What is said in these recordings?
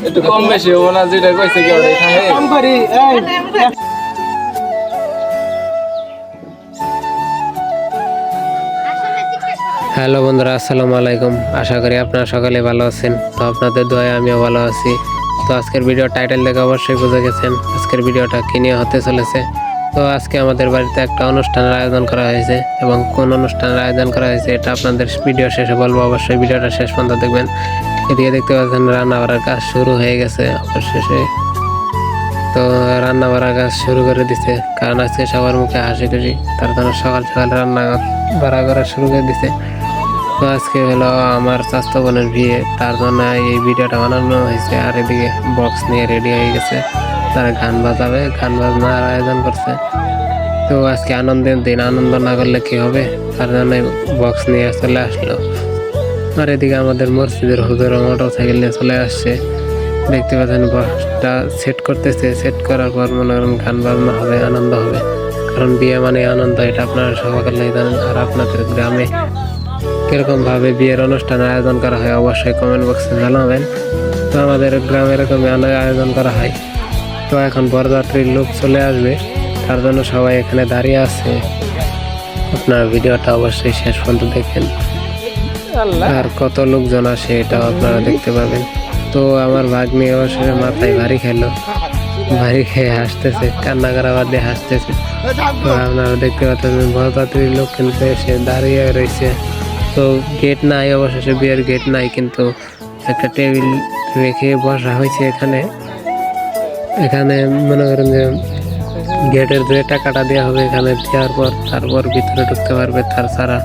একটু কম বেশি হবো না, যেটা কইছে কি ওটাই থাকে। হ্যালো বন্ধুরা, আসসালামু আলাইকুম। আশা করি আপনারা সকালে ভালো আছেন। তো আপনাদের দোয়ায় আমিও ভালো আছি। তো আজকের ভিডিও টাইটেল দেখে অবশ্যই বুঝে গেছেন আজকের ভিডিওটা কি নিয়ে হতে চলেছে। তো আজকে আমাদের বাড়িতে একটা অনুষ্ঠানের আয়োজন করা হয়েছে, এবং কোন অনুষ্ঠানের আয়োজন করা হয়েছে এটা আপনাদের ভিডিও শেষে বলবো। অবশ্যই ভিডিওটা শেষ পর্যন্ত দেখবেন। এদিকে দেখতে পাচ্ছেন রান্না বাড়ার কাজ শুরু হয়ে গেছে অবশেষে। তো রান্না বাড়ার কাজ শুরু করে দিছে, কারণ আজকে সবার মুখে হাসি খুশি, তার জন্য সকাল সকাল রান্না বাড়া করা শুরু করে দিছে। তো আজকে হলো আমার চাচা বোনের বিয়ে, তার জন্য এই ভিডিওটা বানানো হয়েছে। আর এদিকে বক্স নিয়ে রেডি হয়ে গেছে, তারা গান বাজাবে, গান বাজনার আয়োজন করছে। তো আজকে আনন্দের দিন, আনন্দ না করলে কি হবে, তার জন্য বক্স নিয়ে চলে আসলো। আর এদিকে আমাদের মসজিদের হুজুর মোটর সাইকেল নিয়ে চলে আসছে। দেখতে পাচ্ছেন বক্সটা সেট করতেছে, সেট করার পর মনে করেন গান বাজনা হবে, আনন্দ হবে। কারণ বিয়ে মানে আনন্দ, এটা আপনারা সবাই জানেন। আর আপনাদের গ্রামে কিরকম ভাবে বিয়ের অনুষ্ঠানের আয়োজন করা হয় অবশ্যই কমেন্ট বক্সে জানাবেন। তো আমাদের গ্রামে এরকম আয়োজন করা হয়। তো এখন বরযাত্রীর লোক চলে আসবে, তার জন্য সবাই এখানে দাঁড়িয়ে আছে। আপনার ভিডিওটা অবশ্যই শেষ পর্যন্ত দেখেন, আর কত লোকজন আসে এটাও আপনারা দেখতে পাবেন। তো আমার ভাগ্নি অবশ্যই মাথায় ভারী খেলো, ভারী খেয়ে হাসতেছে, কান্না করা বাদ দিয়ে হাসতেছে। তো আপনারা দেখতে পাচ্ছেন বরযাত্রীর লোক কিন্তু এসে দাঁড়িয়ে রয়েছে। তো গেট নাই, অবশেষে বিয়ের গেট নাই, কিন্তু একটা টেবিল রেখে বসা হয়েছে এখানে। এখানে মনে করেন যে গেটের যে টাকাটা দেওয়া হবে, এখানে দেওয়ার পর তারপর ভিতরে ঢুকতে পারবে, তার ছাড়া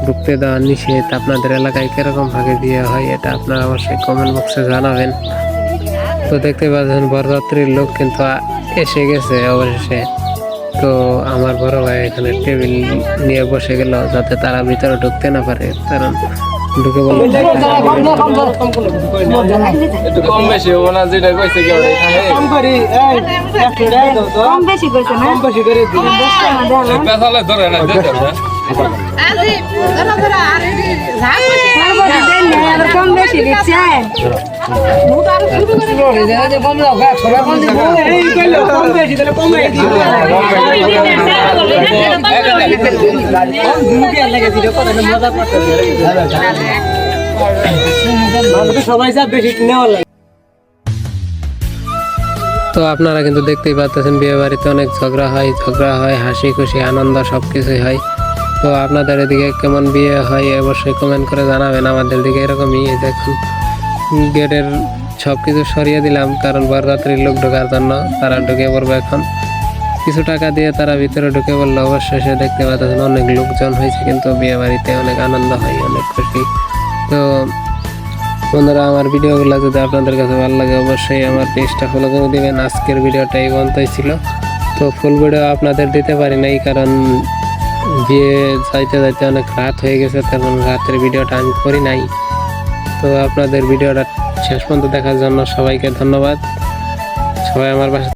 ঢুকতে দেওয়া নিষেধ। আপনাদের এলাকায় কিরকম ভাগে বিয়ে হয় এটা আপনারা অবশ্যই কমেন্ট বক্সে জানাবেন। তো দেখতে পাচ্ছেন বরযাত্রীর লোক কিন্তু এসে গেছে অবশেষে। তো আমার বড় ভাই এখানে টেবিল নিয়ে বসে গেল, যাতে তারা ভিতরে ঢুকতে না পারে, কারণ ঢুকে বললো একটু কম বেশি হবো না, যেটা কইছে কি ওটাই থাকে। একটা সালে ধরে না দিতে হবে। তো আপনারা কিন্তু দেখতেই পাচ্ছেন বিয়ে বাড়িতে অনেক ঝগড়া হয়, হাসি খুশি আনন্দ সবকিছুই হয়। তো আপনাদের এদিকে কেমন বিয়ে হয় অবশ্যই কমেন্ট করে জানাবেন। আমাদের দিকে এরকমই। দেখুন গেটের সবকিছু সরিয়ে দিলাম, কারণ বরযাত্রীর লোক ঢোকার জন্য তারা ঢুকে পড়বে। এখন কিছু টাকা দিয়ে তারা ভিতরে ঢুকে পড়লো। অবশ্যই দেখতে পাচ্ছেন অনেক লোকজন হয়েছে, কিন্তু বিয়ে বাড়িতে অনেক আনন্দ হয়, অনেক খুশি। তো বন্ধুরা, আমার ভিডিওগুলো যদি আপনাদের কাছে ভালো লাগে অবশ্যই আমার পেজটা ফলো করে দেবেন। আজকের ভিডিওটা এই পর্যন্তই ছিল। তো ফুল ভিডিও আপনাদের দিতে পারি নাই, কারণ বিয়ে যাইতে যাইতে অনেক রাত হয়ে গেছে, তখন রাতের ভিডিওটা আমি করি নাই। তো আপনাদের ভিডিওটা শেষ পর্যন্ত দেখার জন্য সবাইকে ধন্যবাদ। সবাই আমার পাশে